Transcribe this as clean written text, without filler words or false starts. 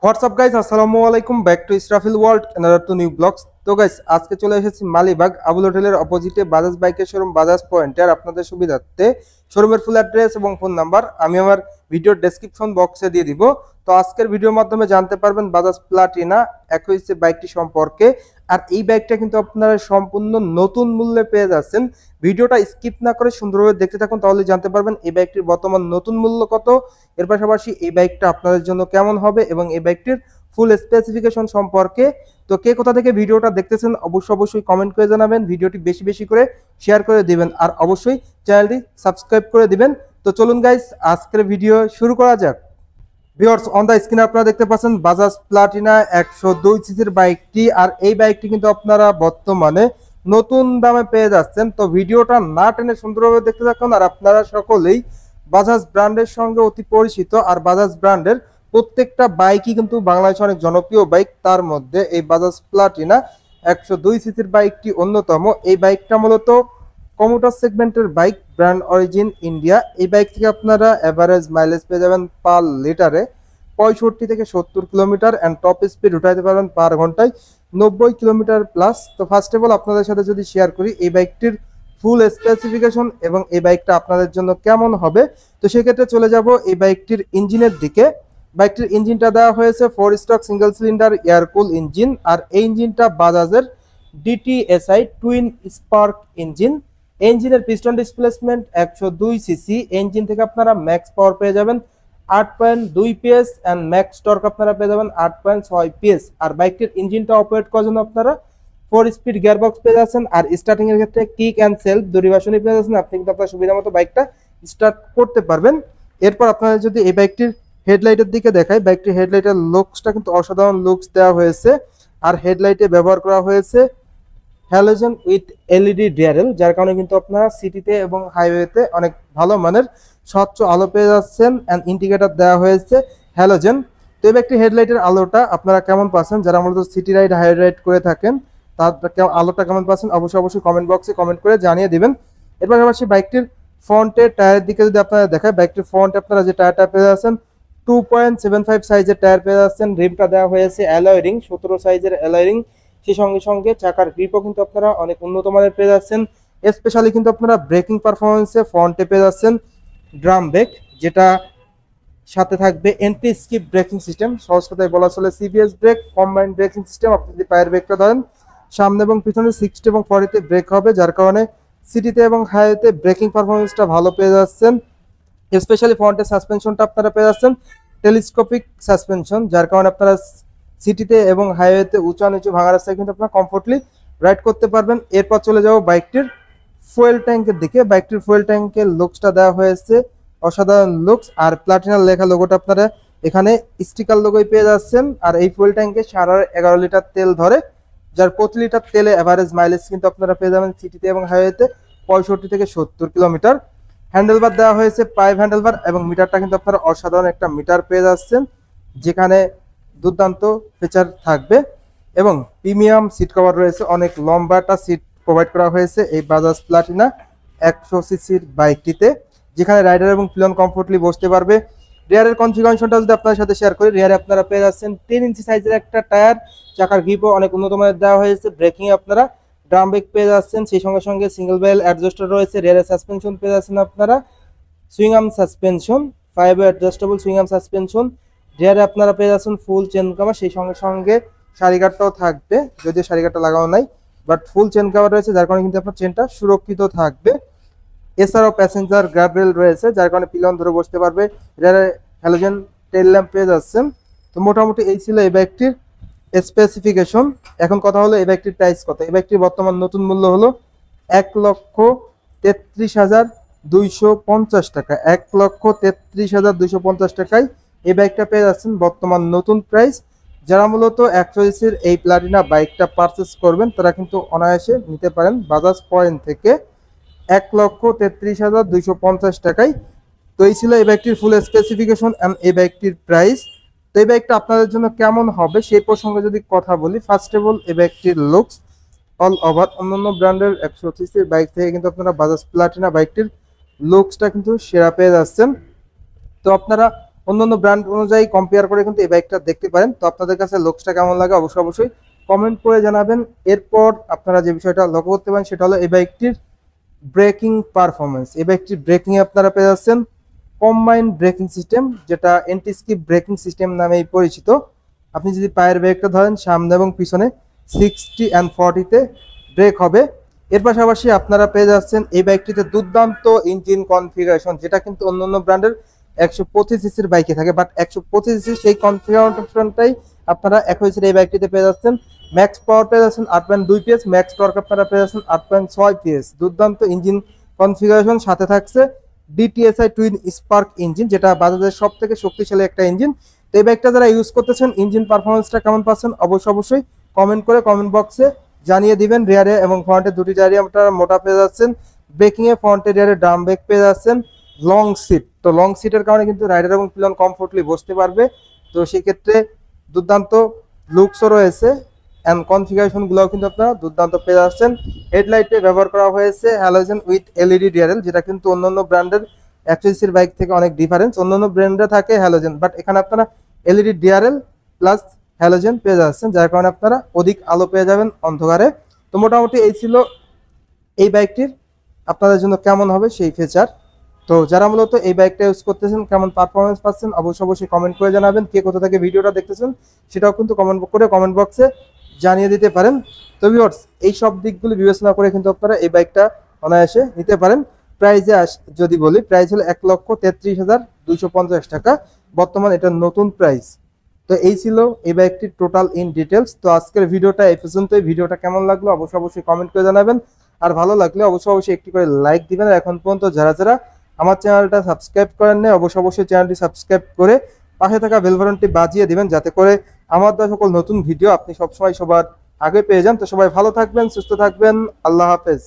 WhatsApp guys, আসসালামু আলাইকুম। Back to Israfil world, another to new blogs. তো গাইস, আজকে চলে এসেছি মালিবাগ আবুল হোটেলের অপোজিটে বাজাজ বাইকের শোরুম বাজাজ পয়েন্টে। আর আপনাদের সুবিধার্থে শোরুমের ফুল অ্যাড্রেস এবং ফোন নাম্বার আমি আমার ভিডিওর ডেসক্রিপশন বক্সে দিয়ে দিব। তো আজকের ভিডিওর মাধ্যমে জানতে পারবেন বাজাজ প্লাটিনা 21 বাইকটি সম্পর্কে। আর এই বাইকটা কিন্তু আপনারা সম্পূর্ণ নতুন মূল্যে পেয়ে যাচ্ছেন। ভিডিওটা স্কিপ না করে সুন্দরভাবে দেখতে থাকুন, তাহলে জানতে পারবেন এই বাইকটির বর্তমান নতুন মূল্য কত, এর পাশাপাশি এই বাইকটা আপনাদের জন্য কেমন হবে এবং এই বাইকটির ফুল স্পেসিফিকেশন সম্পর্কে। তো কে কোথা থেকে ভিডিওটা দেখতেছেন অবশ্যই কমেন্ট করে জানাবেন, ভিডিওটি বেশি বেশি করে শেয়ার করে দিবেন আর অবশ্যই চ্যানেলটি সাবস্ক্রাইব করে দিবেন। তো চলুন গাইস, আজকের ভিডিও শুরু করা যাক। ভিউয়ার্স, অন দা স্ক্রিনে আপনারা দেখতে পাচ্ছেন বাজাজ প্লাটিনা 102 সিসির বাইকটি। আর এই বাইকটি কিন্তু আপনারা বর্তমানে নতুন দামে পেয়ে যাচ্ছেন। তো ভিডিওটা না টেনে সুন্দরভাবে দেখতে থাকুন। আর আপনারা সকলেই বাজাজ ব্র্যান্ডের সঙ্গে অতি পরিচিত। আর বাজাজ ব্র্যান্ডের প্রত্যেকটা বাইকই কিন্তু বাংলাদেশে অনেক জনপ্রিয় বাইক, তার মধ্যে এই বাজাজ প্লাটিনা 102 সিসির বাইকটি অন্যতম। এই বাইকটা মূলত কমিউটার সেগমেন্টের বাইক, ব্র্যান্ড অরিজিন ইন্ডিয়া। এই বাইক থেকে আপনারা এভারেজ মাইলেজ পেয়ে যাবেন পার লিটারে 65 থেকে 70 কিলোমিটার অ্যান্ড টপ স্পিড উঠাইতে পারবেন পার ঘন্টায় 90 কিলোমিটার প্লাস। তো ফার্স্ট অফ অল আপনাদের সাথে যদি শেয়ার করি এই বাইকটির ফুল স্পেসিফিকেশন এবং এই বাইকটা আপনাদের জন্য কেমন হবে, তো সেক্ষেত্রে চলে যাব এই বাইকটির ইঞ্জিনের দিকে। বাইকটির ইঞ্জিনটা দেওয়া হয়েছে 4 stroke single cylinder air cool engine. আর এই ইঞ্জিনটা বাজাজের ডিটিএসআই টুইন স্পার্ক ইঞ্জিন। ইঞ্জিনের পিস্টন ডিসপ্লেসমেন্ট 102 সিসি। ইঞ্জিন থেকে আপনারা ম্যাক্স পাওয়ার পেয়ে যাবেন 8.2 পিএস এন্ড ম্যাক্স টর্ক আপনারা পেয়ে যাবেন 8.6 পিএস। আর বাইকটির ইঞ্জিনটা অপারেট করার জন্য আপনারা 4 স্পিড গিয়ারবক্স পেয়ে যাচ্ছেন। আর স্টার্টিং এর ক্ষেত্রে কিক এন্ড সেলফ দুই ভার্সনই পেয়ে যাচ্ছেন। আপনি কিন্তু আপনার সুবিধা মতো বাইকটা স্টার্ট করতে পারবেন। এরপর আপনারা যদি এই বাইকটির হেডলাইটের দিকে দেখাই, বাইকটির হেডলাইটের লুকসটা কিন্তু অসাধারণ লুকস দেওয়া হয়েছে। আর হেডলাইটে ব্যবহার করা হয়েছে হ্যালোজেন উইথ এলইডি ডিআরএল, যার কারণে কিন্তু আপনারা সিটিতে এবং হাইওয়েতে অনেক ভালো মানের স্বচ্ছ আলো পেয়ে যাচ্ছেন। অ্যান্ড ইন্ডিকেটর দেওয়া হয়েছে হ্যালোজেন। তো এই একটি হেডলাইটের আলোটা আপনারা কেমন পাচ্ছেন, যারা মূলত সিটি রাইড হাই রাইড করে থাকেন তার আলোটা কেমন পাচ্ছেন অবশ্যই কমেন্ট বক্সে কমেন্ট করে জানিয়ে দিবেন। এর পাশাপাশি বাইকটির ফ্রন্টের টায়ারের দিকে যদি আপনারা দেখায়, বাইকটির ফ্রন্টে আপনারা যে টায়ারটা পেয়ে যাচ্ছেন 2.75 সাইজের টায়ার পেয়ে যাচ্ছেন। রিমটা দেওয়া হয়েছে অ্যালয় রিং, 17 সাইজের অ্যালয় রিং। সেই সঙ্গে সঙ্গে চাকার গ্রিপও কিন্তু আপনারা অনেক উন্নত মানের পেয়ে যাচ্ছেন। স্পেশালি কিন্তু আপনারা ব্রেকিং পারফরমেন্সে ফ্রন্টে পেয়ে যাচ্ছেন ড্রাম ব্রেক, যেটা সাথে থাকবে এন্টি স্কিপ ব্রেকিং সিস্টেম। সহজ কথায় বলা চলে CBS brake combined braking system. আপনি যদি পায়ের ব্রেকটা ধরেন সামনে এবং পিছনে 60 এবং 40-তে ব্রেক হবে, যার কারণে সিটিতে এবং হাইওয়েতে ব্রেকিং পারফরমেন্সটা ভালো পেয়ে যাচ্ছেন। স্পেশালি ফ্রন্টের সাসপেনশনটা আপনারা পেয়ে যাচ্ছেন টেলিস্কোপিক সাসপেনশন, যার কারণে আপনারা সিটিতে এবং হাইওয়েতে উঁচা নিচু ভাঙা রাস্তায় কিন্তু আপনারা কমফোর্টলি রাইড করতে পারবেন। এরপর চলে যাব বাইকটির ফুয়েল ট্যাঙ্কের দিকে। বাইকটির ফুয়েল ট্যাঙ্কের লুকসটা দেওয়া হয়েছে অসাধারণ লুকস। আর প্লাটিনার লেখা লোগোটা আপনারা এখানে স্টিকার লোগোই পেয়ে যাচ্ছেন। আর এই ফুয়েল ট্যাঙ্কে 11.5 লিটার তেল ধরে, যার প্রতি লিটার তেলে এভারেজ মাইলেজ কিন্তু আপনারা পেয়ে যাবেন সিটিতে এবং হাইওয়েতে 65 থেকে 70 কিলোমিটার। হ্যান্ডেলবার দেওয়া হয়েছে পাইপ হ্যান্ডেলবার এবং মিটারটা কিন্তু আপনারা অসাধারণ একটা মিটার পেয়ে যাচ্ছেন, যেখানে দুর্দান্ত ফিচার থাকবে এবং প্রিমিয়াম সিট কভার রয়েছে। অনেক লম্বা একটা সিট প্রোভাইড করা হয়েছে এই বাজাজ প্লাটিনা 100 সিসির বাইকটিতে, যেখানে রাইডার এবং পিলিয়ন কমফোর্টলি বসতে পারবে। রিয়ারের কনফিগারেশনটা যদি আপনার সাথে শেয়ার করি, রিয়ারে আপনারা পেয়ে যাচ্ছেন 10 ইঞ্চি সাইজের একটা টায়ার। চাকার গ্রিপও অনেক উন্নত মানের দেওয়া হয়েছে। ব্রেকিং আপনারা ড্রাম ব্রেক পেয়ে যাচ্ছেন। সেই সঙ্গে সঙ্গে সিঙ্গেল বেল অ্যাডজাস্টার রয়েছে। রিয়ারের সাসপেনশন পেয়ে যাচ্ছেন আপনারা swing arm suspension, 5 adjustable swing arm suspension. রিয়ারে আপনারা পেয়ে যাচ্ছেন ফুল চেন কভার, সেই সঙ্গে সঙ্গে সারিগারটাও থাকবে, যদিও সারিগারটা লাগানো নাই, বাট ফুল চেন কভার রয়েছে, যার কারণে কিন্তু আপনার চেনটা সুরক্ষিত থাকবে। এছাড়াও প্যাসেঞ্জার গ্রাব রয়েছে, যার কারণে পিলন ধরে বসতে পারবে। রিয়ারে হ্যালোজেন টেল ল্যাম্প পেয়ে যাচ্ছেন। তো মোটামুটি এই ছিল এই বাইকটির স্পেসিফিকেশন। এখন কথা হলো এই বাইকটির প্রাইস কত। এই বাইকটির বর্তমান নতুন মূল্য হলো 1,33,250 টাকা। 1,33,250 টাকায় এই বাইকটা পেয়ে যাচ্ছেন বর্তমান নতুন প্রাইস। যারা মূলত 100 সিসির এই প্লাটিনা বাইকটা পারচেস করবেন তারা কিন্তু অনায়াসে নিতে পারেন বাজাজ পয়েন্ট থেকে 1,33,250 টাকায়। তো এই ছিল এই বাইকটির ফুল স্পেসিফিকেশন এন্ড এই বাইকটির প্রাইস। তো এই বাইকটা আপনাদের জন্য কেমন হবে সেই প্রসঙ্গে যদি কথা বলি, ফার্স্ট অফ অল এই বাইকটির লুকস অল ওভার অন্যান্য ব্র্যান্ডের 100 সিসির বাইক থেকে কিন্তু আপনারা বাজাজ প্লাটিনা বাইকটির লুকসটা কিন্তু সেরা পেয়ে যাচ্ছেন। তো আপনারা অন্যান্য ব্র্যান্ড অনুযায়ী কম্পেয়ার করে কিন্তু এই বাইকটা দেখতে পারেন। তো আপনাদের কাছে লুকসটা কেমন লাগে অবশ্যই কমেন্ট করে জানাবেন। এরপর আপনারা যে বিষয়টা লক্ষ্য করতে পারেন সেটা হলো এই বাইকটির ব্রেকিং পারফরমেন্স। এই বাইকটির ব্রেকিংয়ে আপনারা পেয়ে যাচ্ছেন কম্বাইন্ড ব্রেকিং সিস্টেম, যেটা এন্টি স্কিপ ব্রেকিং সিস্টেম নামেই পরিচিত। আপনি যদি পায়ের ব্রেকটা ধরেন সামনে এবং পিছনে 60 and 40-তে ব্রেক হবে। এর পাশাপাশি আপনারা পেয়ে যাচ্ছেন এই বাইকটিতে দুর্দান্ত ইঞ্জিন কনফিগারেশন, যেটা কিন্তু অন্যান্য ব্র্যান্ডের 125 সিসির বাইকে থাকে, বাট 125 সিসি সেই কনফিগারেশনটাই আপনারা 1 এই বাইকটিতে পেয়ে যাচ্ছেন। ম্যাক্স পাওয়ার পেয়ে যাচ্ছেন 8.2 PS, ম্যাক্স টর্ক আপনারা পেয়ে যাচ্ছেন 8.6 PS। দুর্দান্ত ইঞ্জিন কনফিগারেশন, সাথে থাকছে ডিটিএসআই টুইন স্পার্ক ইঞ্জিন, যেটা বাজাজের সব থেকে শক্তিশালী একটা ইঞ্জিন। তো এই বাইকটা যারা ইউজ করতেছেন ইঞ্জিন পারফরমেন্সটা কেমন পাচ্ছেন অবশ্যই কমেন্ট করে কমেন্ট বক্সে জানিয়ে দিবেন। রিয়ারে এবং ফ্রন্টে দুটি জায়গায় আপনারা মোটা পেয়ে যাচ্ছেন। ব্রেকিংয়ে ফ্রন্টে রিয়ারে ড্রাম ব্রেক পেয়ে যাচ্ছেন। লং সিট, তো লং সিটের কারণে কিন্তু রাইডার এবং পিলন কমফোর্টলি বসতে পারবে। তো সেই ক্ষেত্রে দুর্দান্ত লুকসও রয়েছে অ্যান্ড কনফিগারেশনগুলোও কিন্তু আপনারা দুর্দান্ত পেয়ে যাচ্ছেন। হেডলাইটে ব্যবহার করা হয়েছে হ্যালোজেন উইথ এলইডি ডিআরএল, যেটা কিন্তু অন্যান্য ব্র্যান্ডের 125 বাইক থেকে অনেক ডিফারেন্স। অন্যান্য ব্র্যান্ডে থাকে হ্যালোজেন, বাট এখানে আপনারা এলইডি ডিআরএল প্লাস হ্যালোজেন পেয়ে যাচ্ছেন, যার কারণে আপনারা অধিক আলো পেয়ে যাবেন অন্ধকারে। তো মোটামুটি এই ছিল এই বাইকটির আপনাদের জন্য কেমন হবে সেই ফিচার। তো যারা মূলত এই বাইকটা ইউজ করতেছেন কেমন পারফরমেন্স পাচ্ছেন অবশ্যই কমেন্ট করে জানাবেন। কে কোথা থেকে ভিডিওটা দেখতেছেন সেটাও কিন্তু কমেন্ট বক্সে জানিয়ে দিতে পারেন। তো ভিউয়ার্স, এই সব দিকগুলো বিবেচনা করে কিন্তু আপনারা এই বাইকটা অনায়াসে নিতে পারেন। প্রাইজে যদি বলি, প্রাইস হলো 1,33,250 টাকা বর্তমান, এটা নতুন প্রাইস। তো এই ছিল এই বাইকটির টোটাল ইন ডিটেলস। তো আজকের ভিডিওটা এই পর্যন্তই। ভিডিওটা কেমন লাগলো অবশ্যই কমেন্ট করে জানাবেন। আর ভালো লাগলে অবশ্যই একটি করে লাইক দিবেন। আর এখন পর্যন্ত যারা আমার চ্যানেলটা সাবস্ক্রাইব করেন নাই অবশ্যই চ্যানেলটি সাবস্ক্রাইব করে পাশে থাকা বেল বাটনটি বাজিয়ে দিবেন, যাতে করে আমার দেওয়া সকল নতুন ভিডিও আপনি সবসময় সবার আগে পেয়ে যান। তো সবাই ভালো থাকবেন, সুস্থ থাকবেন, আল্লাহ হাফেজ।